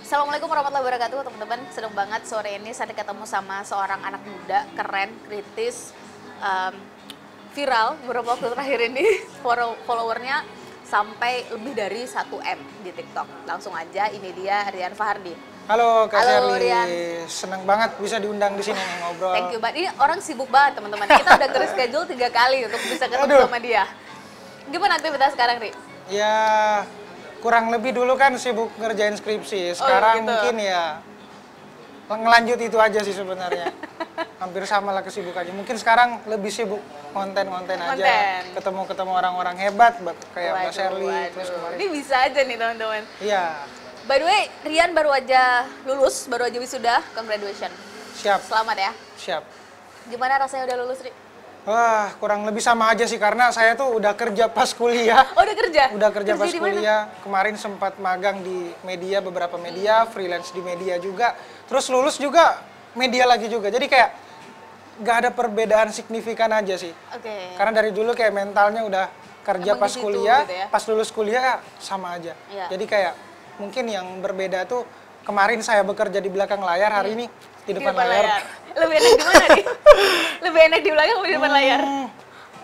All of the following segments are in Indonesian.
Assalamualaikum warahmatullahi wabarakatuh teman-teman. Senang banget sore ini saya ketemu sama seorang anak muda, keren, kritis, viral beberapa waktu terakhir ini. Followernya sampai lebih dari 1M di TikTok. Langsung aja, ini dia Rian Fahardi. Halo Kak Halo, Sherly, Rian. seneng banget bisa diundang di sini ngobrol. Thank you, Mbak. Ini orang sibuk banget teman-teman. Kita udah nge-schedule 3 kali untuk bisa ketemu sama dia. Gimana aktivitas sekarang, Ri? Ya, kurang lebih dulu kan sibuk ngerjain skripsi. Sekarang gitu. mungkin ya ngelanjut itu aja sih sebenarnya. Hampir sama lah kesibukannya. Mungkin sekarang lebih sibuk konten-konten aja. Ketemu-ketemu orang-orang hebat kayak Mbak Sherly. Terus kemarin. Ini bisa aja nih teman-teman. Iya. By the way, Rian baru aja lulus, baru aja wisuda, congratulations. Siap. Selamat ya. Siap. Gimana rasanya udah lulus, Ri? Wah, kurang lebih sama aja sih karena saya tuh udah kerja pas kuliah. Oh, udah kerja? Udah kerja pas di mana? kuliah. Kemarin sempat magang di media, beberapa media, freelance di media juga. Terus lulus juga media lagi juga. Jadi kayak nggak ada perbedaan signifikan aja sih. Oke. Karena dari dulu kayak mentalnya udah kerja Emang pas di situ kuliah, gitu ya? pas lulus kuliah sama aja. Iya. Jadi kayak mungkin yang berbeda tuh kemarin saya bekerja di belakang layar, hari ini di depan layar. Lebih enak di mana nih? Lebih enak di belakang atau di depan layar?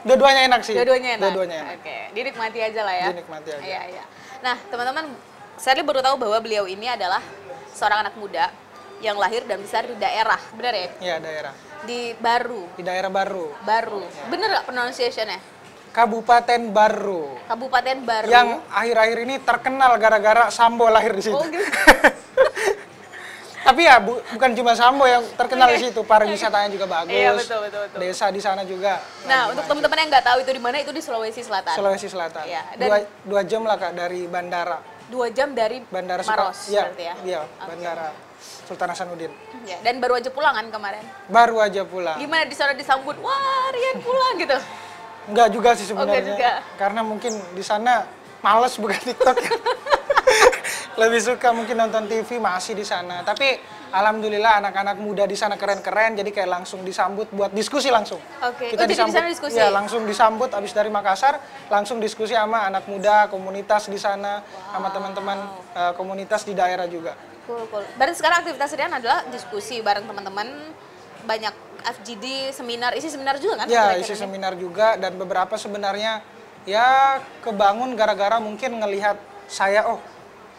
Dua-duanya enak sih. Dua-duanya enak? Dua-duanya enak. Oke, dinikmati aja lah ya. Dinikmati aja. Iya, iya. Nah, teman-teman, saya baru tahu bahwa beliau ini adalah seorang anak muda yang lahir dan besar di daerah, benar ya? Iya, daerah. Di Baru. Di daerah Baru. Baru. Bener nggak pronunciation-nya? Kabupaten Baru. Kabupaten Baru. Yang akhir-akhir ini terkenal gara-gara Sambo lahir di situ. Oh, gitu. Tapi ya bukan cuma Sambo yang terkenal di situ, pariwisatanya juga bagus. Iya, betul, betul, betul. Desa di sana juga. Nah, untuk teman-teman yang nggak tahu itu di mana, itu di Sulawesi Selatan. Sulawesi Selatan. Iya, dan dua jam lah Kak dari bandara. 2 jam dari Bandara Maros, Iya, berarti ya? iya, Bandara Sultan Hasanuddin. Ya, dan baru aja pulang kan kemarin. Baru aja pulang. Gimana di sana disambut? Wah, Rian pulang gitu. Enggak juga sih sebenarnya. Enggak juga. Karena mungkin di sana males buka TikTok. Lebih suka mungkin nonton TV masih di sana. Tapi alhamdulillah anak-anak muda di sana keren-keren, jadi kayak langsung disambut buat diskusi langsung. Oke. Kita jadi di sana diskusi? Ya, langsung disambut abis dari Makassar, langsung diskusi sama anak muda, komunitas di sana, sama teman-teman komunitas di daerah juga. Cool, cool. Berarti sekarang aktivitas Rian adalah diskusi bareng teman-teman, banyak FGD, seminar, isi seminar juga kan? Ya, isi seminar juga, dan beberapa sebenarnya ya kebangun gara-gara mungkin ngelihat saya, oh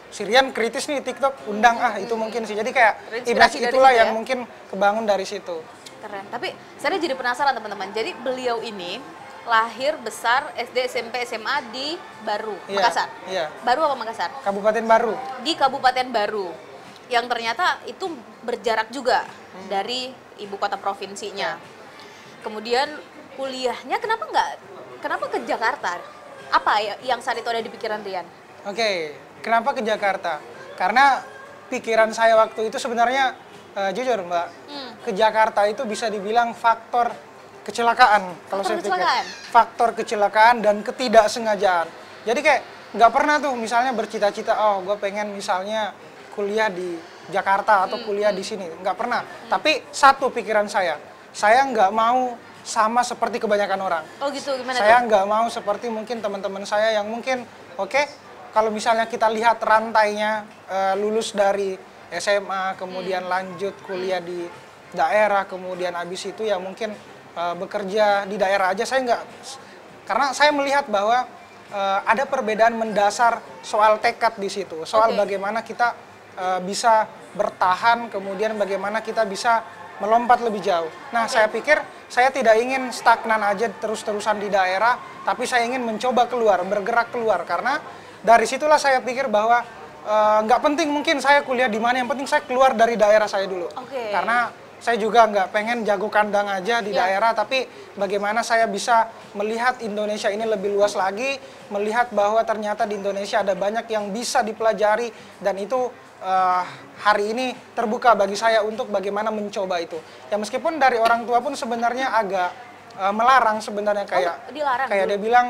si Rian kritis nih TikTok, undang itu mungkin sih. Jadi kayak image itulah yang mungkin kebangun dari situ. Keren. Tapi saya jadi penasaran teman-teman. Jadi beliau ini lahir besar SD, SMP, SMA di Baru, Iya, Makassar. iya. Baru apa Makassar? Kabupaten Baru. Di Kabupaten Baru. Yang ternyata itu berjarak juga dari ibu kota provinsinya. Kemudian kuliahnya kenapa ke Jakarta? Apa yang saat itu ada di pikiran Rian? Oke, kenapa ke Jakarta? Karena pikiran saya waktu itu sebenarnya jujur Mbak, ke Jakarta itu bisa dibilang faktor kecelakaan. Kalau saya pikir, faktor kecelakaan dan ketidaksengajaan. Jadi kayak nggak pernah tuh misalnya bercita-cita, oh gue pengen misalnya kuliah di Jakarta atau kuliah di sini, nggak pernah. Tapi satu pikiran saya nggak mau sama seperti kebanyakan orang. Oh gitu, gimana Saya nggak mau seperti mungkin teman-teman saya yang mungkin, kalau misalnya kita lihat rantainya, lulus dari SMA, kemudian lanjut kuliah di daerah, kemudian habis itu ya mungkin bekerja di daerah aja, saya nggak, karena saya melihat bahwa ada perbedaan mendasar soal tekad di situ, soal bagaimana kita bisa bertahan, kemudian bagaimana kita bisa melompat lebih jauh. Nah, saya pikir saya tidak ingin stagnan aja terus-terusan di daerah, tapi saya ingin mencoba keluar, bergerak keluar, karena dari situlah saya pikir bahwa nggak penting mungkin saya kuliah di mana, yang penting saya keluar dari daerah saya dulu. Karena saya juga nggak pengen jago kandang aja di daerah, tapi bagaimana saya bisa melihat Indonesia ini lebih luas lagi, melihat bahwa ternyata di Indonesia ada banyak yang bisa dipelajari, dan itu hari ini terbuka bagi saya untuk bagaimana mencoba itu. Ya meskipun dari orang tua pun sebenarnya agak melarang sebenarnya, kayak dilarang kayak dulu. dia bilang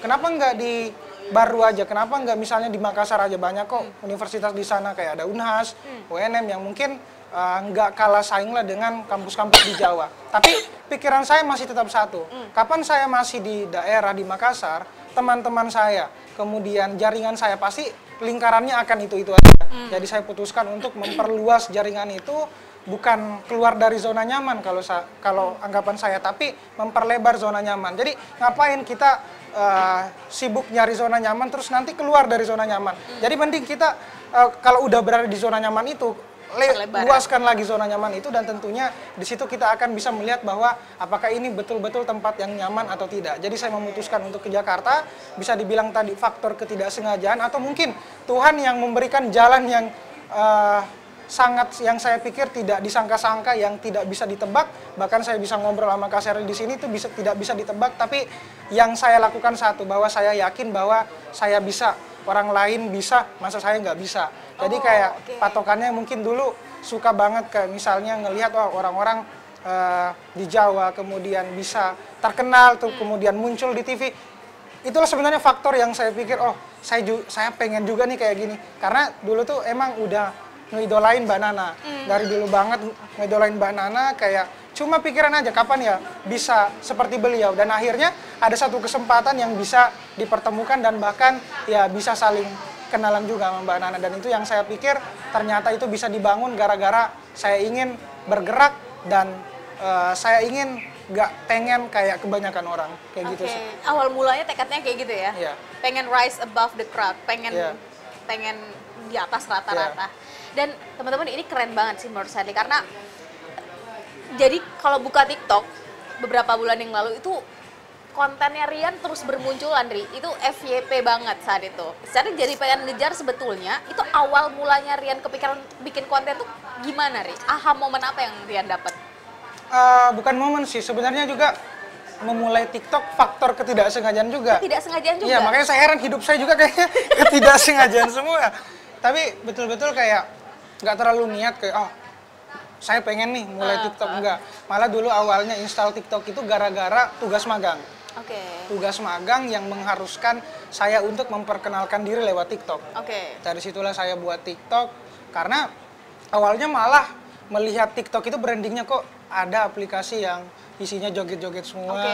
kenapa nggak di baru aja. Kenapa nggak misalnya di Makassar aja, banyak kok universitas di sana, kayak ada Unhas, UNM yang mungkin nggak kalah saing lah dengan kampus-kampus di Jawa. Tapi pikiran saya masih tetap satu. Kapan saya masih di daerah di Makassar, teman-teman saya, kemudian jaringan saya pasti lingkarannya akan itu-itu aja. Jadi saya putuskan untuk memperluas jaringan itu, bukan keluar dari zona nyaman kalau anggapan saya, tapi memperlebar zona nyaman. Jadi ngapain kita sibuk nyari zona nyaman terus nanti keluar dari zona nyaman. Jadi mending kita kalau udah berada di zona nyaman itu luaskan lagi zona nyaman itu, dan tentunya di situ kita akan bisa melihat bahwa apakah ini betul-betul tempat yang nyaman atau tidak. Jadi saya memutuskan untuk ke Jakarta, bisa dibilang tadi faktor ketidaksengajaan atau mungkin Tuhan yang memberikan jalan yang sangat, yang saya pikir tidak disangka-sangka, yang tidak bisa ditebak. Bahkan saya bisa ngobrol sama Kak Sheryl di sini itu tidak bisa ditebak, tapi yang saya lakukan satu, bahwa saya yakin bahwa saya bisa, orang lain bisa, masa saya nggak bisa. Jadi kayak patokannya mungkin dulu suka banget kayak misalnya ngelihat orang-orang di Jawa kemudian bisa terkenal tuh, kemudian muncul di TV. Itulah sebenarnya faktor yang saya pikir, saya pengen juga nih kayak gini. Karena dulu tuh emang udah ngidolain Mbak Nana. Dari dulu banget ngidolain Mbak Nana, kayak cuma pikiran aja kapan ya bisa seperti beliau. Dan akhirnya ada satu kesempatan yang bisa dipertemukan dan bahkan ya bisa saling kenalan juga sama Mbak Nana. Dan itu yang saya pikir ternyata itu bisa dibangun gara-gara saya ingin bergerak dan saya ingin nggak pengen kayak kebanyakan orang kayak gitu sih. Awal mulanya tekadnya kayak gitu ya? Iya. Pengen rise above the crowd, pengen di atas rata-rata. Dan teman-teman, ini keren banget sih menurut saya, karena jadi kalau buka TikTok beberapa bulan yang lalu itu kontennya Rian terus bermunculan, itu FYP banget saat itu. Jadi pengen ngejar sebetulnya, itu awal mulanya Rian kepikiran bikin konten tuh gimana, Ri? Aha, momen apa yang Rian dapat? Bukan momen sih, sebenarnya juga memulai TikTok faktor ketidaksengajaan juga. Ketidaksengajaan juga? Iya, makanya saya heran, hidup saya juga kayaknya ketidaksengajaan semua. Tapi betul-betul kayak nggak terlalu niat kayak, saya pengen nih mulai TikTok, enggak. Malah dulu awalnya install TikTok itu gara-gara tugas magang. Tugas magang yang mengharuskan saya untuk memperkenalkan diri lewat TikTok. Dari situlah saya buat TikTok, karena awalnya malah melihat TikTok itu brandingnya kok ada aplikasi yang isinya joget-joget semua.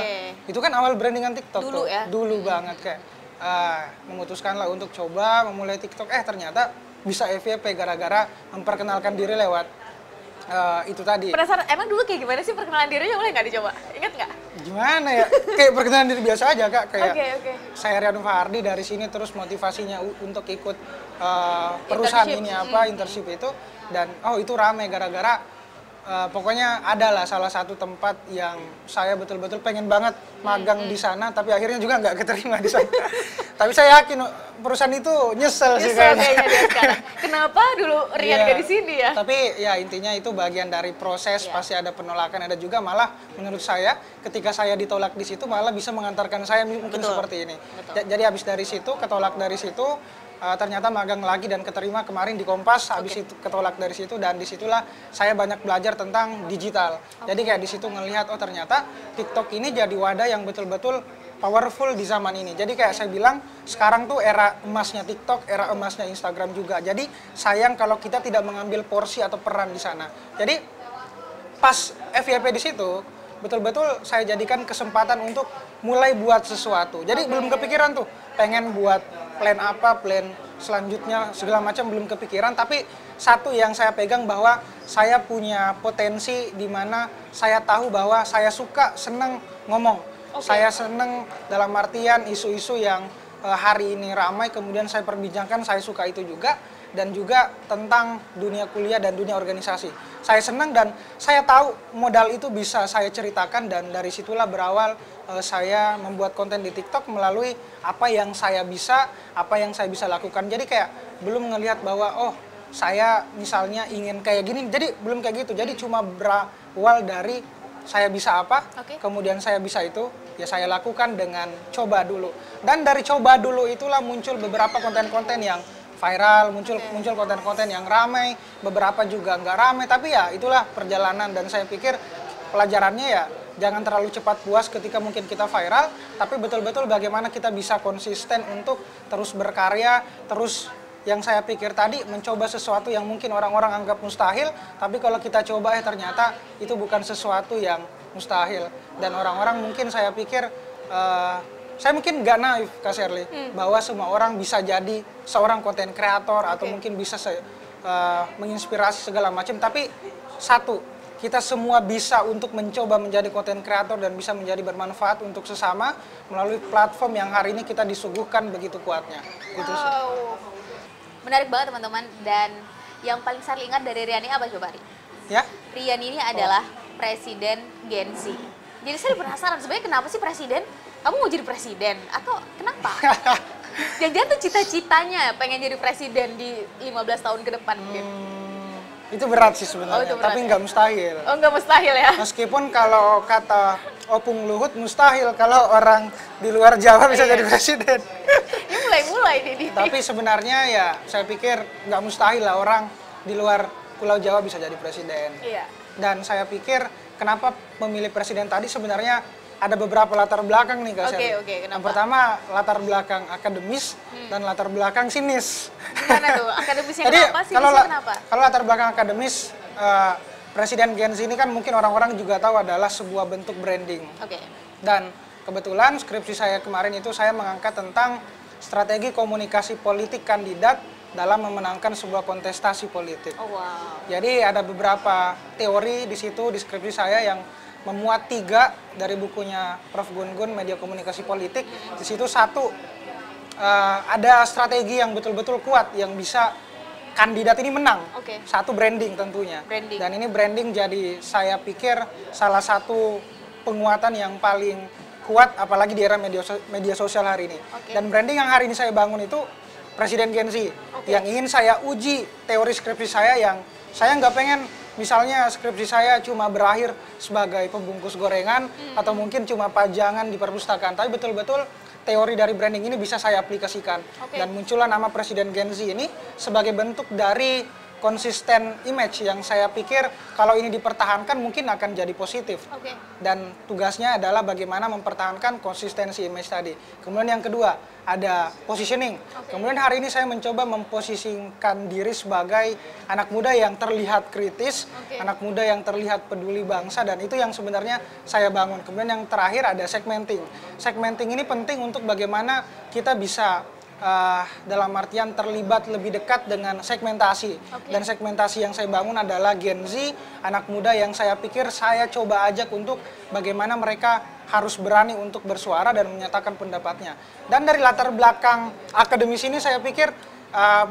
Itu kan awal brandingan TikTok dulu tuh. Ya? Dulu banget kayak memutuskanlah untuk coba memulai TikTok. Ternyata bisa FYP gara-gara memperkenalkan diri lewat itu tadi. Penasaran, emang dulu kayak gimana sih perkenalan dirinya, boleh nggak dicoba? Ingat nggak? Gimana ya? Kayak perkenalan diri biasa aja, Kak. Kayak saya Rian Fahardi, dari sini terus motivasinya untuk ikut perusahaan ini internship itu. Dan itu rame gara-gara pokoknya adalah salah satu tempat yang saya betul-betul pengen banget magang di sana, tapi akhirnya juga nggak keterima di sana. Tapi saya yakin perusahaan itu nyesel sih kayaknya dia sekarang. Kenapa dulu Rian nggak di sini ya? Tapi ya intinya itu bagian dari proses, pasti ada penolakan, ada juga malah menurut saya ketika saya ditolak di situ malah bisa mengantarkan saya mungkin seperti ini. Jadi habis dari situ, ketolak dari situ, ternyata magang lagi dan keterima kemarin di Kompas, habis itu ketolak dari situ, dan disitulah saya banyak belajar tentang digital. Jadi kayak di situ ngelihat, ternyata TikTok ini jadi wadah yang betul-betul powerful di zaman ini. Jadi kayak saya bilang, sekarang tuh era emasnya TikTok, era emasnya Instagram juga. Jadi sayang kalau kita tidak mengambil porsi atau peran di sana. Jadi pas FYP di situ, betul-betul saya jadikan kesempatan untuk mulai buat sesuatu. Jadi belum kepikiran tuh, pengen buat plan apa, plan selanjutnya segala macam belum kepikiran, tapi satu yang saya pegang bahwa saya punya potensi di mana saya tahu bahwa saya suka, seneng ngomong. Saya seneng dalam artian isu-isu yang hari ini ramai, kemudian saya perbincangkan, saya suka itu juga. Dan juga tentang dunia kuliah dan dunia organisasi. Saya senang dan saya tahu modal itu bisa saya ceritakan, dan dari situlah berawal saya membuat konten di TikTok melalui apa yang saya bisa, apa yang saya bisa lakukan. Jadi kayak belum ngelihat bahwa saya misalnya ingin kayak gini, jadi belum kayak gitu. Jadi cuma berawal dari saya bisa apa, kemudian saya bisa itu, ya saya lakukan dengan coba dulu. Dan dari coba dulu itulah muncul beberapa konten-konten yang viral, muncul konten-konten yang ramai, beberapa juga nggak ramai, tapi ya itulah perjalanan. Dan saya pikir pelajarannya ya jangan terlalu cepat puas ketika mungkin kita viral, tapi betul-betul bagaimana kita bisa konsisten untuk terus berkarya, terus yang saya pikir tadi mencoba sesuatu yang mungkin orang-orang anggap mustahil, tapi kalau kita coba ternyata itu bukan sesuatu yang mustahil. Dan orang-orang mungkin saya pikir, saya mungkin nggak naif Kak Sherly, bahwa semua orang bisa jadi seorang konten kreator atau mungkin bisa menginspirasi segala macam, tapi satu, kita semua bisa untuk mencoba menjadi konten kreator dan bisa menjadi bermanfaat untuk sesama melalui platform yang hari ini kita disuguhkan begitu kuatnya. Gitu sih. Menarik banget teman-teman, dan yang paling saya ingat dari Rian ini apa coba Ri? Ya? Rian ini adalah presiden Gen Z. Jadi saya penasaran sebenarnya kenapa sih presiden? Kamu mau jadi presiden atau kenapa? Jangan-jangan tuh cita-citanya pengen jadi presiden di 15 tahun ke depan mungkin. Itu berat sih sebenarnya, itu berat, tapi ya? nggak mustahil. Oh, nggak mustahil ya? Meskipun kalau kata Opung Luhut mustahil kalau orang di luar Jawa bisa jadi presiden. Ini mulai-mulai nih. Tapi sebenarnya ya saya pikir nggak mustahil lah orang di luar Pulau Jawa bisa jadi presiden. Iya. Dan saya pikir kenapa memilih presiden tadi sebenarnya ada beberapa latar belakang nih Kak Sherly. Oke, kenapa? Yang pertama latar belakang akademis dan latar belakang sinis. Gimana tuh? Akademisnya Jadi, kenapa? Sinisnya kenapa? Kalau latar belakang akademis, Presiden Gen Z ini kan mungkin orang-orang juga tahu adalah sebuah bentuk branding. Oke. Dan kebetulan skripsi saya kemarin itu saya mengangkat tentang strategi komunikasi politik kandidat dalam memenangkan sebuah kontestasi politik. Oh wow. Jadi ada beberapa teori di situ di skripsi saya yang memuat 3 dari bukunya Prof. Gun-Gun, Media Komunikasi Politik. Di situ satu, ada strategi yang betul-betul kuat yang bisa kandidat ini menang. Oke. Satu branding tentunya. Branding. Dan ini branding jadi saya pikir salah satu penguatan yang paling kuat apalagi di era media sosial hari ini. Oke. Dan branding yang hari ini saya bangun itu Presiden Gen Z. Yang ingin saya uji teori skripsi saya yang saya nggak pengen misalnya skripsi saya cuma berakhir sebagai pembungkus gorengan atau mungkin cuma pajangan di perpustakaan, tapi betul-betul teori dari branding ini bisa saya aplikasikan. Dan muncullah nama Presiden Gen Z ini sebagai bentuk dari konsisten image yang saya pikir kalau ini dipertahankan mungkin akan jadi positif. Dan tugasnya adalah bagaimana mempertahankan konsistensi image tadi. Kemudian yang kedua, ada positioning. Kemudian hari ini saya mencoba memposisikan diri sebagai anak muda yang terlihat kritis, anak muda yang terlihat peduli bangsa, dan itu yang sebenarnya saya bangun. Kemudian yang terakhir ada segmenting. Segmenting ini penting untuk bagaimana kita bisa dalam artian terlibat lebih dekat dengan segmentasi. Dan segmentasi yang saya bangun adalah Gen Z, anak muda yang saya pikir saya coba ajak untuk bagaimana mereka harus berani untuk bersuara dan menyatakan pendapatnya. Dan dari latar belakang akademis ini saya pikir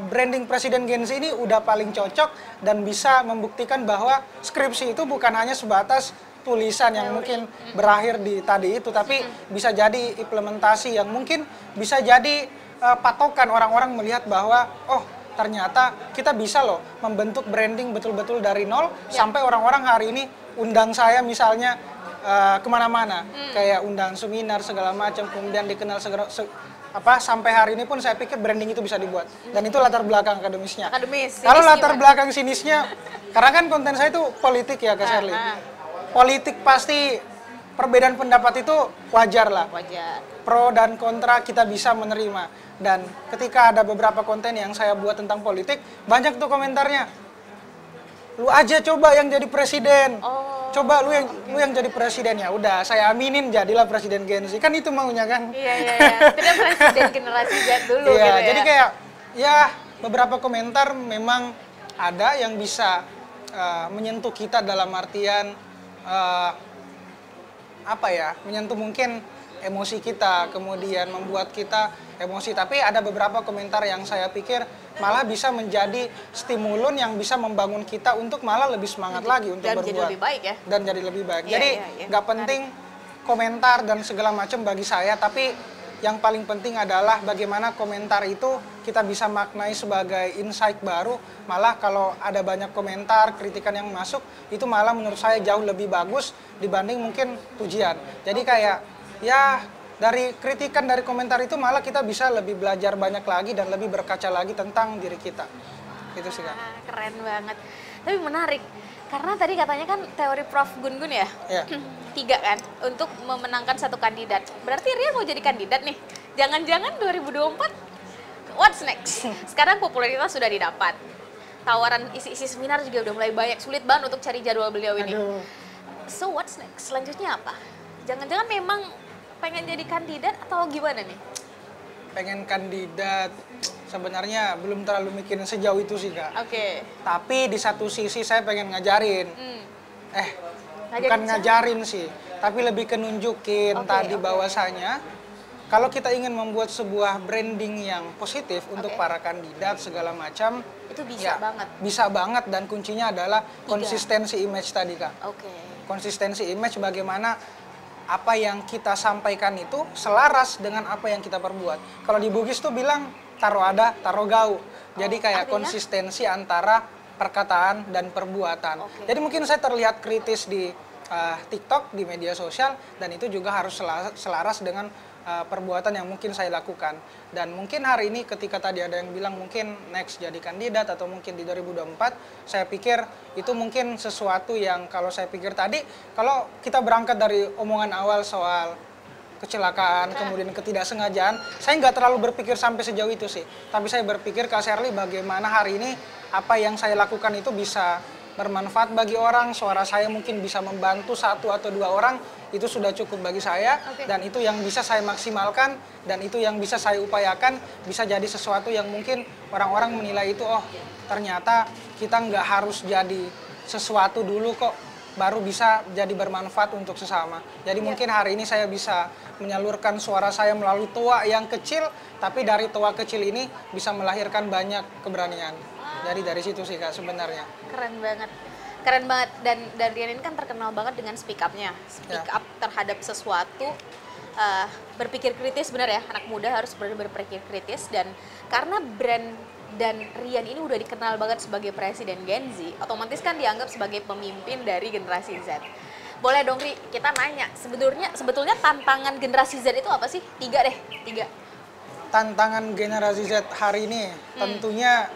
branding Presiden Gen Z ini udah paling cocok dan bisa membuktikan bahwa skripsi itu bukan hanya sebatas tulisan yang mungkin berakhir di tadi itu, tapi bisa jadi implementasi yang mungkin bisa jadi patokan orang-orang melihat bahwa oh ternyata kita bisa loh membentuk branding betul-betul dari nol sampai orang-orang hari ini undang saya misalnya kemana-mana kayak undang seminar segala macam, kemudian dikenal sampai hari ini pun saya pikir branding itu bisa dibuat, dan itu latar belakang akademisnya. Kalau latar belakang sinisnya, karena kan konten saya itu politik ya Kak Sherly. Politik pasti perbedaan pendapat itu wajar lah. Pro dan kontra kita bisa menerima. Dan ketika ada beberapa konten yang saya buat tentang politik, banyak tuh komentarnya. Lu aja coba yang jadi presiden. Coba lu yang jadi presiden, ya udah saya aminin jadilah presiden Gen Z. Kan itu maunya kan? Iya. Tidak presiden generasi Z dulu gitu ya. Jadi kayak ya beberapa komentar memang ada yang bisa menyentuh kita dalam artian menyentuh mungkin emosi kita, kemudian membuat kita emosi. Tapi ada beberapa komentar yang saya pikir malah bisa menjadi stimulun yang bisa membangun kita untuk malah lebih semangat lagi untuk berbuat. Dan jadi lebih baik ya? Dan jadi lebih baik. Jadi nggak penting komentar dan segala macam bagi saya, tapi yang paling penting adalah bagaimana komentar itu kita bisa maknai sebagai insight baru. Malah kalau ada banyak komentar, kritikan yang masuk, itu malah menurut saya jauh lebih bagus dibanding mungkin pujian. Jadi kayak ya dari kritikan, dari komentar itu malah kita bisa lebih belajar banyak lagi dan lebih berkaca lagi tentang diri kita. Itu sih Kak. Keren banget. Tapi menarik. Karena tadi katanya kan teori Prof. Gun-Gun ya? Iya. 3 kan, untuk memenangkan satu kandidat. Berarti Rian mau jadi kandidat nih? Jangan-jangan 2024, what's next? Sekarang popularitas sudah didapat. Tawaran isi-isi seminar juga udah mulai banyak. Sulit banget untuk cari jadwal beliau ini. Aduh. So what's next? Selanjutnya apa? Jangan-jangan memang pengen jadi kandidat atau gimana nih? Pengen kandidat, sebenarnya belum terlalu mikirin sejauh itu sih Kak. Oke. Tapi di satu sisi saya pengen ngajarin. Ngajarin Bukan siapa? ngajarin sih, tapi lebih ke nunjukin tadi bahwasanya kalau kita ingin membuat sebuah branding yang positif untuk para kandidat segala macam, Itu bisa banget. Bisa banget, dan kuncinya adalah konsistensi image tadi Kak. Oke. Konsistensi image, bagaimana apa yang kita sampaikan itu selaras dengan apa yang kita perbuat. Kalau di Bugis tuh bilang taruh ada, taruh gau. Jadi kayak artinya? konsistensi antara perkataan dan perbuatan. Jadi mungkin saya terlihat kritis di TikTok, di media sosial, dan itu juga harus selaras dengan perbuatan yang mungkin saya lakukan. Dan mungkin hari ini ketika tadi ada yang bilang mungkin next jadi kandidat atau mungkin di 2024, saya pikir itu mungkin sesuatu yang kalau saya pikir tadi, kalau kita berangkat dari omongan awal soal kecelakaan, kemudian ketidaksengajaan, saya nggak terlalu berpikir sampai sejauh itu sih. Tapi saya berpikir, Kak Sherly, bagaimana hari ini apa yang saya lakukan itu bisa bermanfaat bagi orang, suara saya mungkin bisa membantu 1 atau 2 orang, itu sudah cukup bagi saya, dan itu yang bisa saya maksimalkan, dan itu yang bisa saya upayakan, bisa jadi sesuatu yang mungkin orang-orang menilai itu, oh ternyata kita nggak harus jadi sesuatu dulu kok, baru bisa jadi bermanfaat untuk sesama. Jadi mungkin hari ini saya bisa menyalurkan suara saya melalui toa yang kecil, tapi dari toa kecil ini bisa melahirkan banyak keberanian. Jadi dari situ sih Kak sebenarnya. Keren banget. Keren banget. Dan Rian ini kan terkenal banget dengan speak up-nya. Speak up terhadap sesuatu, berpikir kritis, benar ya, anak muda harus berpikir kritis. Dan karena brand dan Rian ini udah dikenal banget sebagai presiden Gen Z, otomatis kan dianggap sebagai pemimpin dari generasi Z. Boleh dong Ri, kita nanya, sebetulnya tantangan generasi Z itu apa sih? 3 deh, 3. Tantangan generasi Z hari ini tentunya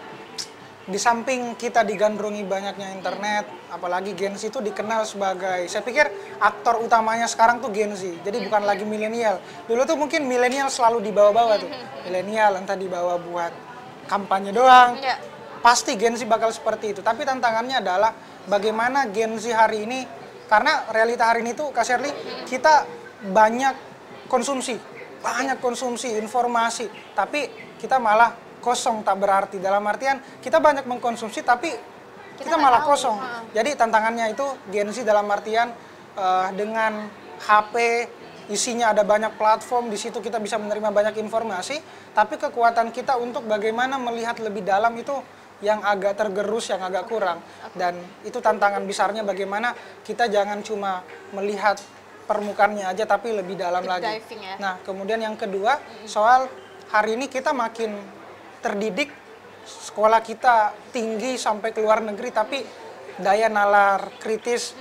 di samping kita digandrungi banyaknya internet, apalagi Gen Z itu dikenal sebagai, saya pikir aktor utamanya sekarang tuh Gen Z. Jadi bukan lagi milenial. Dulu tuh mungkin milenial selalu dibawa-bawa tuh. Milenial entah dibawa buat kampanye doang. Pasti Gen Z bakal seperti itu. Tapi tantangannya adalah bagaimana Gen Z hari ini, karena realita hari ini tuh Kak Sherly, kita banyak konsumsi informasi, tapi kita malah kosong, tak berarti. Dalam artian kita banyak mengkonsumsi tapi kita malah kosong. Jadi tantangannya itu Gen Z dalam artian dengan HP isinya ada banyak platform, di situ kita bisa menerima banyak informasi, tapi kekuatan kita untuk bagaimana melihat lebih dalam itu yang agak tergerus, yang agak kurang. Dan itu tantangan besarnya, bagaimana kita jangan cuma melihat permukaannya aja tapi lebih dalam lagi. Nah, kemudian yang kedua, soal hari ini kita makin terdidik, sekolah kita tinggi sampai ke luar negeri, tapi daya nalar kritis,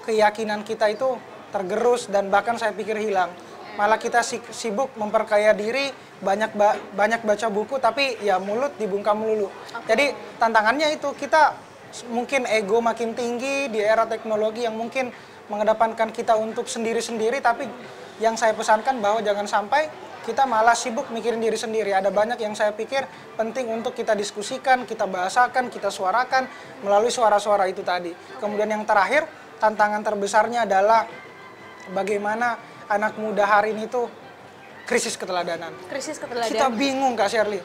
keyakinan kita itu tergerus dan bahkan saya pikir hilang. Malah kita sibuk memperkaya diri, banyak baca buku, tapi ya mulut dibungkam melulu. Jadi tantangannya itu, kita mungkin ego makin tinggi di era teknologi yang mungkin mengedepankan kita untuk sendiri-sendiri, tapi yang saya pesankan bahwa jangan sampai kita malah sibuk mikirin diri sendiri. Ada banyak yang saya pikir penting untuk kita diskusikan, kita bahasakan, kita suarakan melalui suara-suara itu tadi. Kemudian yang terakhir, tantangan terbesarnya adalah bagaimana anak muda hari ini tuh krisis keteladanan. Kita bingung Kak Sherly,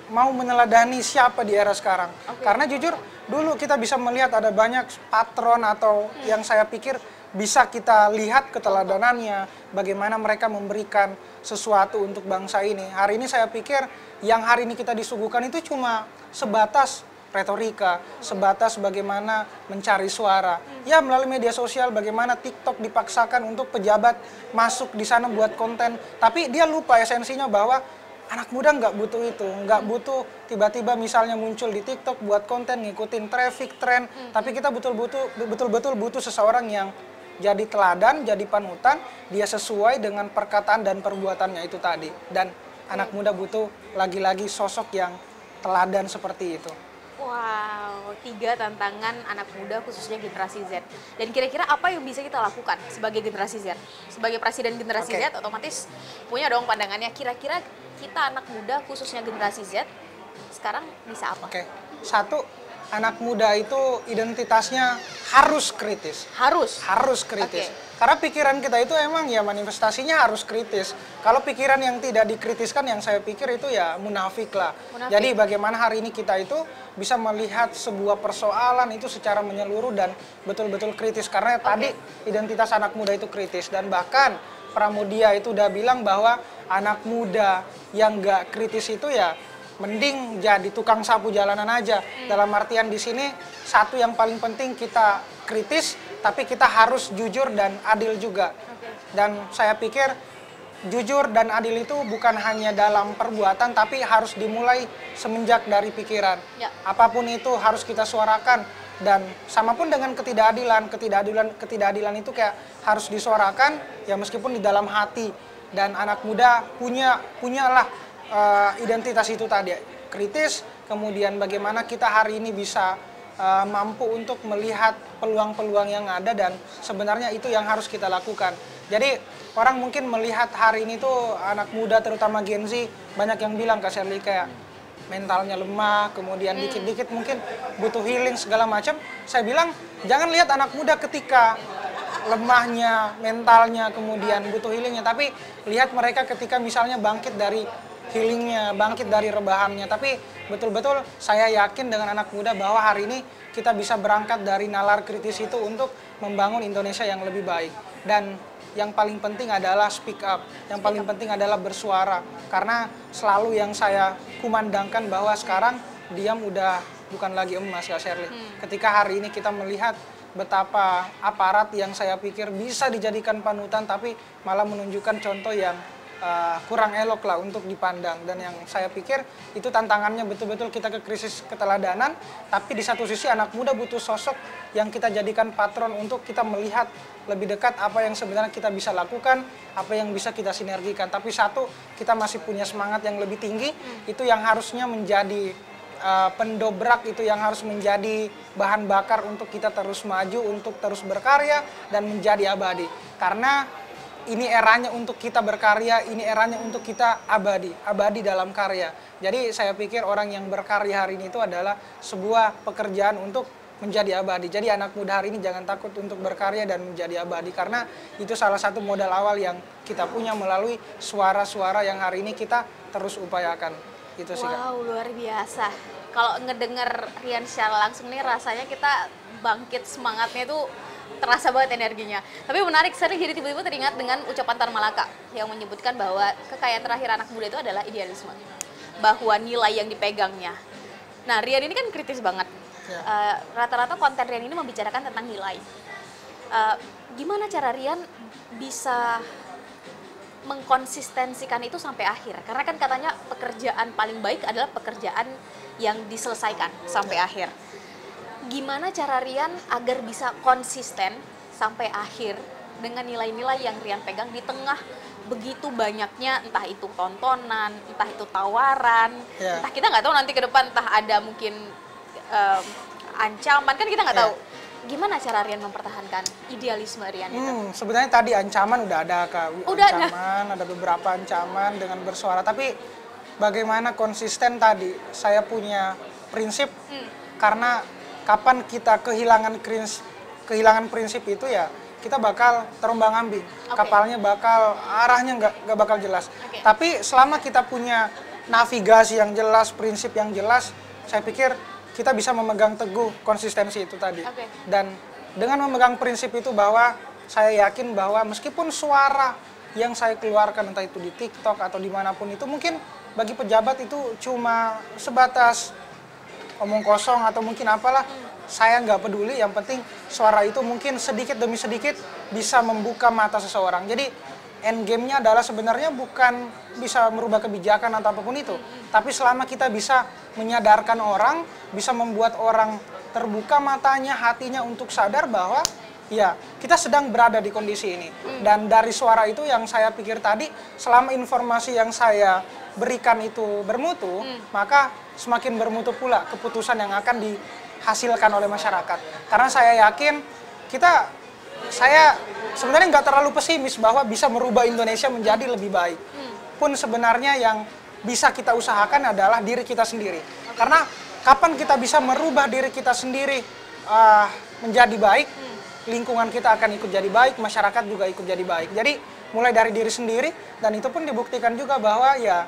mau meneladani siapa di era sekarang. Karena jujur, dulu kita bisa melihat ada banyak patron atau yang saya pikir bisa kita lihat keteladanannya, bagaimana mereka memberikan sesuatu untuk bangsa ini. Hari ini saya pikir yang hari ini kita disuguhkan itu cuma sebatas retorika, sebatas bagaimana mencari suara. Ya melalui media sosial, bagaimana TikTok dipaksakan untuk pejabat masuk di sana buat konten, tapi dia lupa esensinya bahwa anak muda nggak butuh itu, nggak butuh tiba-tiba misalnya muncul di TikTok buat konten, ngikutin traffic, tren, tapi kita betul-betul butuh seseorang yang jadi teladan, jadi panutan, dia sesuai dengan perkataan dan perbuatannya itu tadi. Dan anak muda butuh lagi-lagi sosok yang teladan seperti itu. Wow, 3 tantangan anak muda khususnya generasi Z. Dan kira-kira apa yang bisa kita lakukan sebagai generasi Z? Sebagai presiden generasi Z, otomatis punya dong pandangannya. Kira-kira kita anak muda khususnya generasi Z sekarang bisa apa? Satu, anak muda itu identitasnya harus kritis. Harus kritis. Karena pikiran kita itu emang ya manifestasinya harus kritis. Kalau pikiran yang tidak dikritiskan, yang saya pikir itu ya munafik lah. Jadi bagaimana hari ini kita itu bisa melihat sebuah persoalan itu secara menyeluruh dan betul-betul kritis. Karena tadi identitas anak muda itu kritis. Dan bahkan Pramudia itu udah bilang bahwa anak muda yang nggak kritis itu ya mending jadi tukang sapu jalanan aja. Dalam artian di sini satu yang paling penting kita kritis, tapi kita harus jujur dan adil juga. Dan saya pikir jujur dan adil itu bukan hanya dalam perbuatan, tapi harus dimulai semenjak dari pikiran. Apapun itu harus kita suarakan. Dan sama pun dengan ketidakadilan itu kayak harus disuarakan ya meskipun di dalam hati. Dan anak muda punyalah identitas itu tadi, kritis, kemudian bagaimana kita hari ini bisa mampu untuk melihat peluang-peluang yang ada dan sebenarnya itu yang harus kita lakukan. Jadi orang mungkin melihat hari ini tuh anak muda terutama Gen Z banyak yang bilang Kak Sherly kayak mentalnya lemah, kemudian dikit-dikit mungkin butuh healing segala macam. Saya bilang jangan lihat anak muda ketika lemahnya mentalnya kemudian butuh healingnya, tapi lihat mereka ketika misalnya bangkit dari healingnya, bangkit dari rebahannya. Tapi betul-betul saya yakin dengan anak muda bahwa hari ini kita bisa berangkat dari nalar kritis itu untuk membangun Indonesia yang lebih baik. Dan yang paling penting adalah speak up, yang paling penting adalah bersuara. Karena selalu yang saya kumandangkan bahwa sekarang diam udah bukan lagi emas Kak Sherly. Ketika hari ini kita melihat betapa aparat yang saya pikir bisa dijadikan panutan tapi malah menunjukkan contoh yang kurang elok lah untuk dipandang. Dan yang saya pikir itu tantangannya betul-betul kita ke krisis keteladanan, tapi di satu sisi anak muda butuh sosok yang kita jadikan patron untuk kita melihat lebih dekat apa yang sebenarnya kita bisa lakukan, apa yang bisa kita sinergikan. Tapi satu, kita masih punya semangat yang lebih tinggi, itu yang harusnya menjadi pendobrak, itu yang harus menjadi bahan bakar untuk kita terus maju, untuk terus berkarya dan menjadi abadi. Karena ini eranya untuk kita berkarya, ini eranya untuk kita abadi dalam karya. Jadi saya pikir orang yang berkarya hari ini itu adalah sebuah pekerjaan untuk menjadi abadi. Jadi anak muda hari ini jangan takut untuk berkarya dan menjadi abadi, karena itu salah satu modal awal yang kita punya melalui suara-suara yang hari ini kita terus upayakan. Gitu sih, Kak. Wow, luar biasa. Kalau ngedenger Rian secara langsung nih rasanya kita bangkit semangatnya itu terasa banget energinya. Tapi menarik, sering jadi tiba-tiba teringat dengan ucapan Tan Malaka yang menyebutkan bahwa kekayaan terakhir anak muda itu adalah idealisme. Bahwa nilai yang dipegangnya. Nah, Rian ini kan kritis banget. Rata-rata konten Rian ini membicarakan tentang nilai. Gimana cara Rian bisa mengkonsistensikan itu sampai akhir? Karena kan katanya pekerjaan paling baik adalah pekerjaan yang diselesaikan sampai akhir. Gimana cara Rian agar bisa konsisten sampai akhir dengan nilai-nilai yang Rian pegang di tengah begitu banyaknya, entah itu tontonan, entah itu tawaran, entah kita nggak tahu nanti ke depan entah ada mungkin ancaman, kan kita nggak tahu. Gimana cara Rian mempertahankan idealisme Rian itu? Sebenarnya tadi ancaman udah ada, Kak. Ada beberapa ancaman dengan bersuara, tapi bagaimana konsisten tadi? Saya punya prinsip, karena kapan kita kehilangan prinsip itu ya kita bakal terombang-ambing. Kapalnya bakal arahnya nggak bakal jelas. Tapi selama kita punya navigasi yang jelas, prinsip yang jelas, saya pikir kita bisa memegang teguh konsistensi itu tadi. Dan dengan memegang prinsip itu bahwa saya yakin bahwa meskipun suara yang saya keluarkan entah itu di TikTok atau dimanapun itu mungkin bagi pejabat itu cuma sebatas omong kosong atau mungkin apalah, saya nggak peduli. Yang penting suara itu mungkin sedikit demi sedikit bisa membuka mata seseorang. Jadi end game-nya adalah sebenarnya bukan bisa merubah kebijakan atau apapun itu, tapi selama kita bisa menyadarkan orang, bisa membuat orang terbuka matanya, hatinya untuk sadar bahwa ya kita sedang berada di kondisi ini. Dan dari suara itu yang saya pikir tadi, selama informasi yang saya berikan itu bermutu, maka semakin bermutu pula keputusan yang akan dihasilkan oleh masyarakat. Karena saya yakin saya sebenarnya nggak terlalu pesimis bahwa bisa merubah Indonesia menjadi lebih baik. Pun sebenarnya yang bisa kita usahakan adalah diri kita sendiri. Karena kapan kita bisa merubah diri kita sendiri menjadi baik, lingkungan kita akan ikut jadi baik, masyarakat juga ikut jadi baik. Jadi mulai dari diri sendiri, dan itu pun dibuktikan juga bahwa ya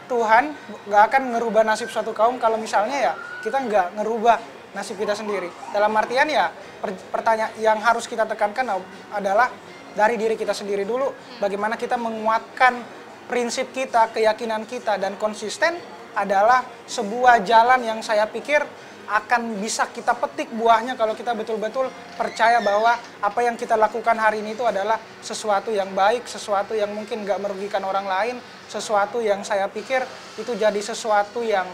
Tuhan nggak akan ngerubah nasib suatu kaum kalau misalnya ya kita nggak ngerubah nasib kita sendiri. Dalam artian ya pertanyaan yang harus kita tekankan adalah dari diri kita sendiri dulu, bagaimana kita menguatkan prinsip kita, keyakinan kita, dan konsisten adalah sebuah jalan yang saya pikir akan bisa kita petik buahnya kalau kita betul-betul percaya bahwa apa yang kita lakukan hari ini itu adalah sesuatu yang baik, sesuatu yang mungkin nggak merugikan orang lain, sesuatu yang saya pikir itu jadi sesuatu yang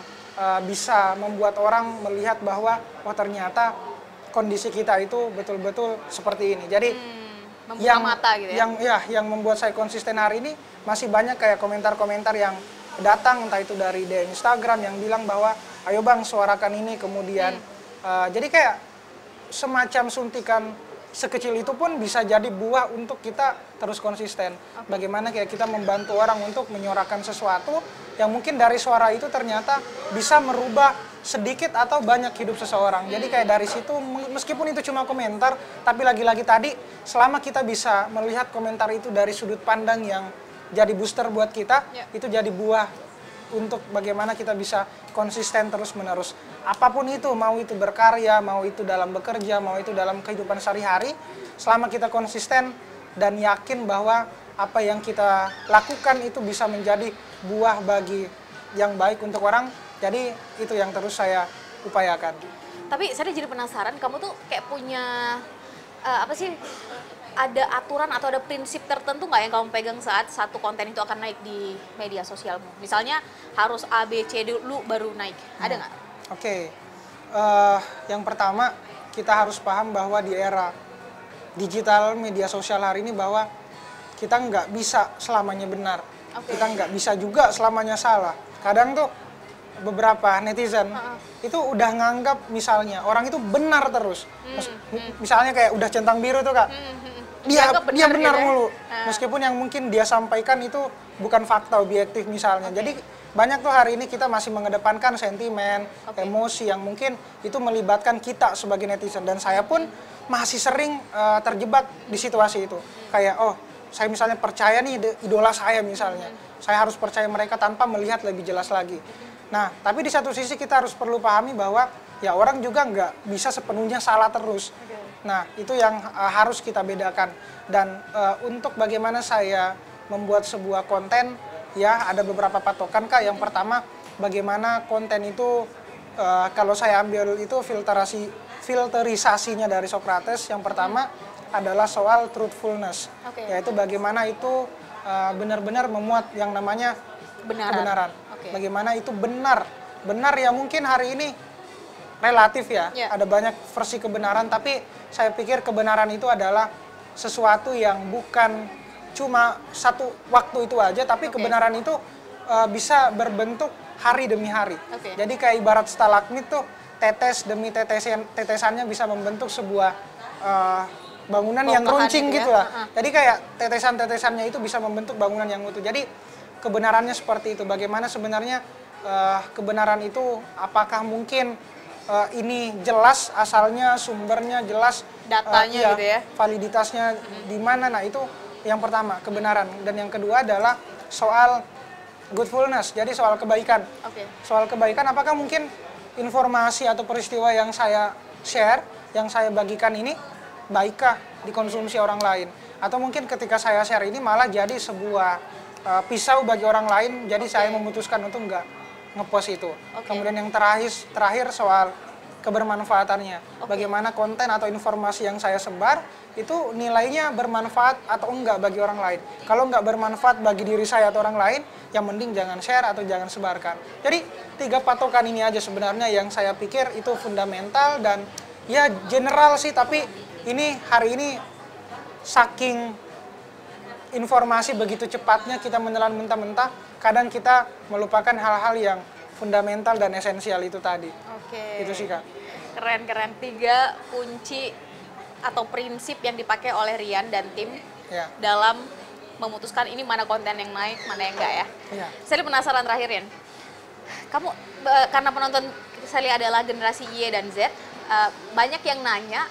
bisa membuat orang melihat bahwa oh ternyata kondisi kita itu betul-betul seperti ini. Jadi membuka mata gitu ya. Yang membuat saya konsisten hari ini masih banyak kayak komentar-komentar yang datang, entah itu dari Instagram yang bilang bahwa ayo bang suarakan ini, kemudian jadi kayak semacam suntikan sekecil itu pun bisa jadi buah untuk kita terus konsisten. Bagaimana kayak kita membantu orang untuk menyuarakan sesuatu yang mungkin dari suara itu ternyata bisa merubah sedikit atau banyak hidup seseorang. Jadi kayak dari situ meskipun itu cuma komentar, tapi lagi-lagi tadi selama kita bisa melihat komentar itu dari sudut pandang yang jadi booster buat kita, itu jadi buah untuk bagaimana kita bisa konsisten terus-menerus. Apapun itu, mau itu berkarya, mau itu dalam bekerja, mau itu dalam kehidupan sehari-hari, selama kita konsisten dan yakin bahwa apa yang kita lakukan itu bisa menjadi buah bagi yang baik untuk orang, jadi itu yang terus saya upayakan. Tapi saya jadi penasaran, kamu tuh kayak punya apa sih, ada aturan atau ada prinsip tertentu nggak yang kamu pegang saat satu konten itu akan naik di media sosialmu? Misalnya harus A, B, C dulu baru naik, ada nggak? Oke. Yang pertama kita harus paham bahwa di era digital media sosial hari ini bahwa kita nggak bisa selamanya benar. Kita nggak bisa juga selamanya salah. Kadang tuh beberapa netizen itu udah nganggap misalnya orang itu benar terus. Misalnya kayak udah centang biru tuh kak. Dia benar gitu mulu. Meskipun yang mungkin dia sampaikan itu bukan fakta objektif misalnya. Jadi banyak tuh hari ini kita masih mengedepankan sentimen, emosi yang mungkin itu melibatkan kita sebagai netizen. Dan saya pun masih sering terjebak di situasi itu. Kayak oh saya misalnya percaya nih idola saya misalnya. Saya harus percaya mereka tanpa melihat lebih jelas lagi. Nah, tapi di satu sisi kita harus perlu pahami bahwa ya orang juga nggak bisa sepenuhnya salah terus. Nah, itu yang harus kita bedakan. Dan untuk bagaimana saya membuat sebuah konten, ya ada beberapa patokan kak. Yang pertama, bagaimana konten itu kalau saya ambil itu filterisasinya dari Socrates. Yang pertama adalah soal truthfulness, yaitu bagaimana itu benar-benar memuat yang namanya kebenaran. Bagaimana itu benar ya mungkin hari ini relatif ya, ada banyak versi kebenaran, tapi saya pikir kebenaran itu adalah sesuatu yang bukan cuma satu waktu itu aja, tapi kebenaran itu bisa berbentuk hari demi hari. Jadi kayak ibarat stalagmit tuh, tetes demi tetesannya bisa membentuk sebuah bangunan yang runcing gitu lah. Jadi kayak tetesan-tetesannya itu bisa membentuk bangunan yang utuh. Jadi kebenarannya seperti itu. Bagaimana sebenarnya kebenaran itu, apakah mungkin ini jelas asalnya, sumbernya jelas, datanya gitu ya, validitasnya di mana. Nah itu yang pertama, kebenaran. Dan yang kedua adalah soal goodfulness, jadi soal kebaikan. Soal kebaikan, apakah mungkin informasi atau peristiwa yang saya share, yang saya bagikan ini baikkah dikonsumsi orang lain? Atau mungkin ketika saya share ini malah jadi sebuah pisau bagi orang lain, jadi saya memutuskan untuk nggak ngepost itu. Kemudian yang terakhir soal kebermanfaatannya. Bagaimana konten atau informasi yang saya sebar itu nilainya bermanfaat atau enggak bagi orang lain. Kalau enggak bermanfaat bagi diri saya atau orang lain, yang mending jangan share atau jangan sebarkan. Jadi 3 patokan ini aja sebenarnya yang saya pikir itu fundamental dan ya general sih, tapi ini hari ini saking informasi begitu cepatnya kita menelan mentah-mentah, kadang kita melupakan hal-hal yang fundamental dan esensial itu tadi. Oke. Itu sih Kak. Keren. 3 kunci atau prinsip yang dipakai oleh Rian dan tim Ya. dalam memutuskan ini mana konten yang naik, mana yang enggak ya. Iya. Saya penasaran terakhir, Rian. Kamu karena penonton saya lihat adalah generasi Y dan Z, banyak yang nanya,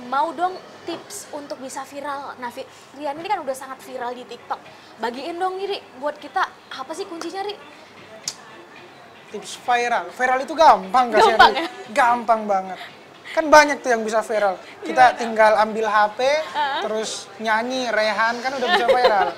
mau dong tips untuk bisa viral. Nah, Rian ini kan udah sangat viral di TikTok. Bagiin dong Ri, buat kita apa sih kuncinya Ri? Tips viral. Viral itu gampang Kak Gampang Sherly. ya? Gampang banget. Kan banyak tuh yang bisa viral. Kita tinggal ambil HP, terus nyanyi, rehan, kan udah bisa viral.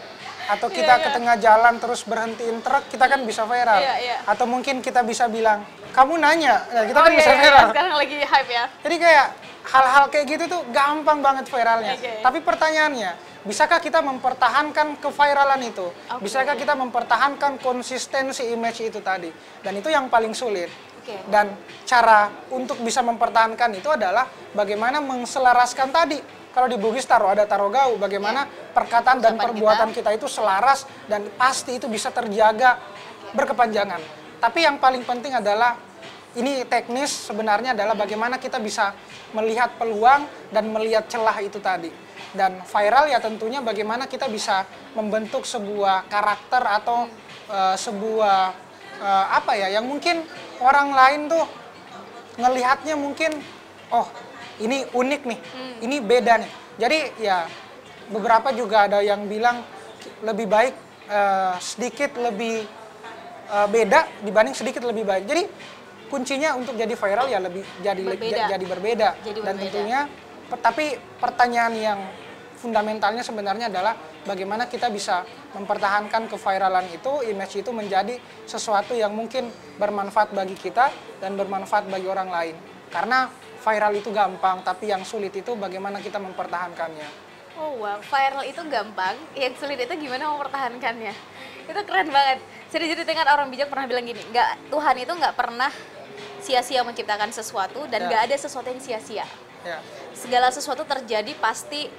Atau kita ke tengah jalan terus berhentiin truk, kita kan bisa viral. Atau mungkin kita bisa bilang, kamu nanya, ya kita kan bisa viral. Sekarang lagi hype ya. Jadi kayak hal-hal kayak gitu tuh gampang banget viralnya. Oke. Tapi pertanyaannya, bisakah kita mempertahankan keviralan itu? Bisakah kita mempertahankan konsistensi image itu tadi? Dan itu yang paling sulit. Oke. Dan cara untuk bisa mempertahankan itu adalah bagaimana mengselaraskan tadi. Kalau di Bugis ada tarogau, bagaimana perkataan dan perbuatan kita itu selaras dan pasti itu bisa terjaga berkepanjangan. Tapi yang paling penting adalah, ini teknis sebenarnya adalah bagaimana kita bisa melihat peluang dan melihat celah itu tadi. Dan viral ya tentunya bagaimana kita bisa membentuk sebuah karakter atau sebuah apa ya, yang mungkin orang lain tuh ngelihatnya mungkin, oh ini unik nih, ini beda nih. Jadi ya beberapa juga ada yang bilang lebih baik sedikit lebih beda dibanding sedikit lebih baik. Jadi kuncinya untuk jadi viral ya lebih jadi berbeda. Dan tentunya tapi pertanyaan yang fundamentalnya sebenarnya adalah bagaimana kita bisa mempertahankan keviralan itu, image itu menjadi sesuatu yang mungkin bermanfaat bagi kita dan bermanfaat bagi orang lain. Karena viral itu gampang, tapi yang sulit itu bagaimana kita mempertahankannya. Oh wow, viral itu gampang, yang sulit itu gimana mempertahankannya. Itu keren banget. Saya jadi dengar orang bijak pernah bilang gini, Tuhan itu nggak pernah sia-sia menciptakan sesuatu dan nggak ada sesuatu yang sia-sia. Ya. Segala sesuatu terjadi pasti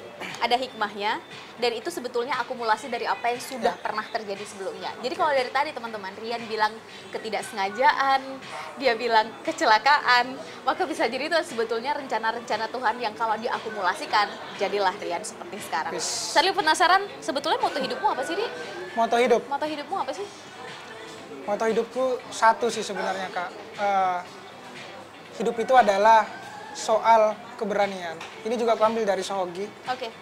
ada hikmahnya, dan itu sebetulnya akumulasi dari apa yang sudah pernah terjadi sebelumnya. Jadi kalau dari tadi teman-teman, Rian bilang ketidaksengajaan, dia bilang kecelakaan, maka bisa jadi itu sebetulnya rencana-rencana Tuhan yang kalau diakumulasikan, jadilah Rian seperti sekarang. Saya penasaran, sebetulnya moto hidupmu apa sih, Ri? Moto hidup? Moto hidupmu apa sih? Moto hidupku satu sih sebenarnya Kak. Hidup itu adalah soal keberanian. Ini juga aku ambil dari Sohogi. Oke.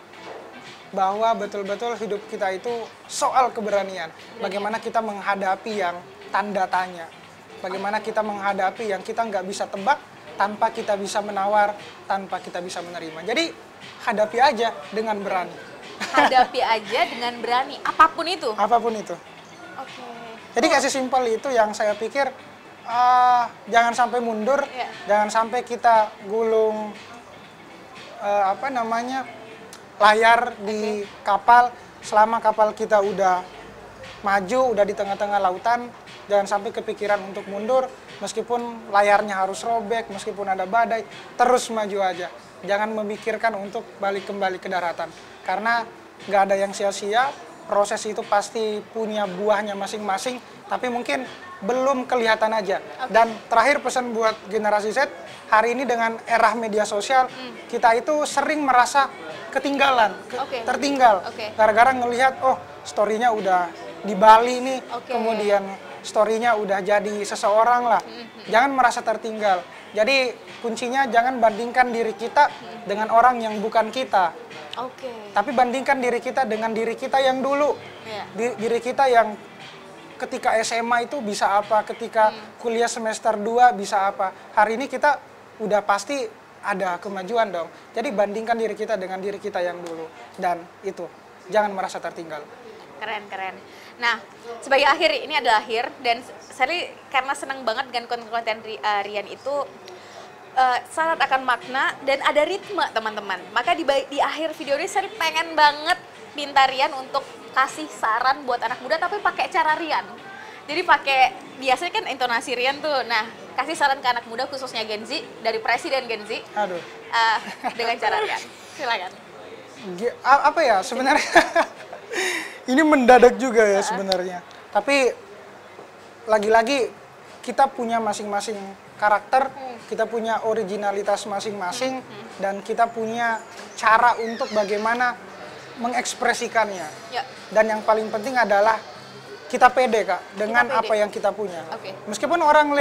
Bahwa betul-betul hidup kita itu soal keberanian. Bagaimana kita menghadapi yang tanda tanya. Bagaimana kita menghadapi yang kita nggak bisa tebak, tanpa kita bisa menawar, tanpa kita bisa menerima. Jadi hadapi aja dengan berani. Hadapi aja dengan berani, apapun itu? Apapun itu. Oke. Jadi kayak sesimpel itu yang saya pikir, jangan sampai mundur, jangan sampai kita gulung layar di kapal. Selama kapal kita udah maju, udah di tengah-tengah lautan, jangan sampai kepikiran untuk mundur, meskipun layarnya harus robek, meskipun ada badai, terus maju aja. Jangan memikirkan untuk balik kembali ke daratan, karena nggak ada yang sia-sia. Proses itu pasti punya buahnya masing-masing, tapi mungkin belum kelihatan aja. Dan terakhir pesan buat generasi Z, hari ini dengan era media sosial, kita itu sering merasa ketinggalan, tertinggal. Gara-gara ngelihat, oh story-nya udah di Bali nih, kemudian story-nya udah jadi seseorang lah. Jangan merasa tertinggal. Jadi kuncinya jangan bandingkan diri kita dengan orang yang bukan kita. Tapi bandingkan diri kita dengan diri kita yang dulu. Diri kita yang ketika SMA itu bisa apa, ketika kuliah semester 2 bisa apa. Hari ini kita udah pasti ada kemajuan dong. Jadi bandingkan diri kita dengan diri kita yang dulu. Dan itu, jangan merasa tertinggal. Keren. Nah, sebagai akhir, ini adalah akhir. Dan saya karena senang banget dengan konten-konten Rian itu, syarat akan makna dan ada ritme teman-teman. Maka di akhir video ini saya pengen banget minta Rian untuk kasih saran buat anak muda tapi pakai cara Rian. Jadi biasanya kan intonasi Rian tuh. Nah, kasih saran ke anak muda khususnya Gen Z, dari presiden Gen Z. Aduh. Dengan cara Rian. Silakan. Apa ya sebenarnya? Ini mendadak juga ya sebenarnya. Tapi lagi-lagi kita punya masing-masing karakter, kita punya originalitas masing-masing, dan kita punya cara untuk bagaimana mengekspresikannya. Ya. Dan yang paling penting adalah kita pede, Kak, dengan pede. apa yang kita punya. Oke. Meskipun orang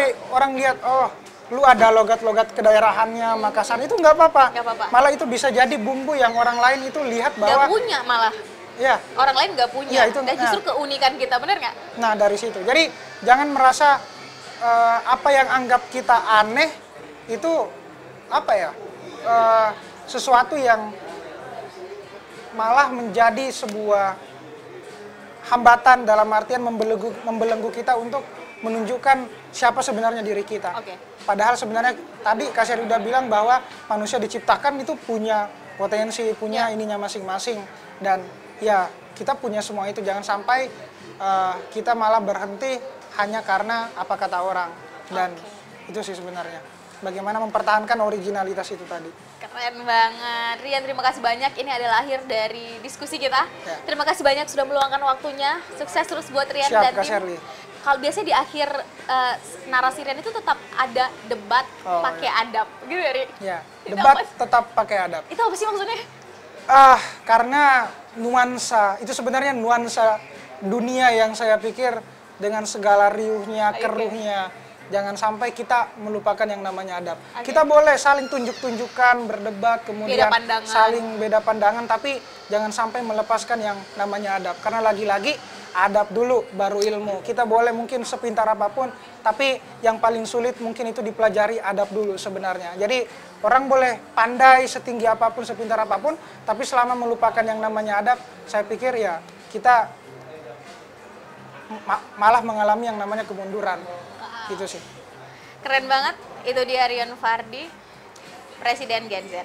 lihat, oh, lu ada logat-logat kedaerahannya Makassar, itu nggak apa-apa. Nggak apa-apa. Malah itu bisa jadi bumbu yang orang lain itu lihat Nggak bahwa punya malah. ya. Orang lain nggak punya. Iya, itu, Dan justru keunikan kita, bener nggak? Nah, dari situ. Jadi jangan merasa apa yang anggap kita aneh itu apa ya? Sesuatu yang malah menjadi sebuah hambatan, dalam artian membelenggu kita untuk menunjukkan siapa sebenarnya diri kita. Oke. Padahal sebenarnya tadi Kak Sherry udah bilang bahwa manusia diciptakan itu punya potensi, punya ininya masing-masing, dan ya kita punya semua itu. Jangan sampai kita malah berhenti hanya karena apa kata orang. Dan itu sih sebenarnya bagaimana mempertahankan originalitas itu tadi. Keren banget. Rian, terima kasih banyak. Ini adalah akhir dari diskusi kita. Ya. Terima kasih banyak sudah meluangkan waktunya. Sukses terus buat Rian Siap, dan Kak tim. Sherly. Kalau biasanya di akhir narasi Rian itu tetap ada debat pakai adab. Gitu ya, Ri? Ya, Itu debat apa? tetap pakai adab. Itu apa sih maksudnya? Karena nuansa, itu sebenarnya nuansa dunia yang saya pikir dengan segala riuhnya, keruhnya, jangan sampai kita melupakan yang namanya adab. Kita boleh saling tunjuk-tunjukkan, berdebat, kemudian saling beda pandangan, tapi jangan sampai melepaskan yang namanya adab. Karena lagi-lagi adab dulu baru ilmu. Kita boleh mungkin sepintar apapun, tapi yang paling sulit mungkin itu dipelajari adab dulu sebenarnya. Jadi orang boleh pandai setinggi apapun, sepintar apapun, tapi selama melupakan yang namanya adab, saya pikir ya kita malah mengalami yang namanya kemunduran. Gitu sih. Keren banget. Itu dia Rian Fardi, Presiden Gen Z.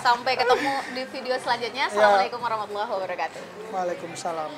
Sampai ketemu di video selanjutnya. Assalamualaikum warahmatullahi wabarakatuh. Waalaikumsalam.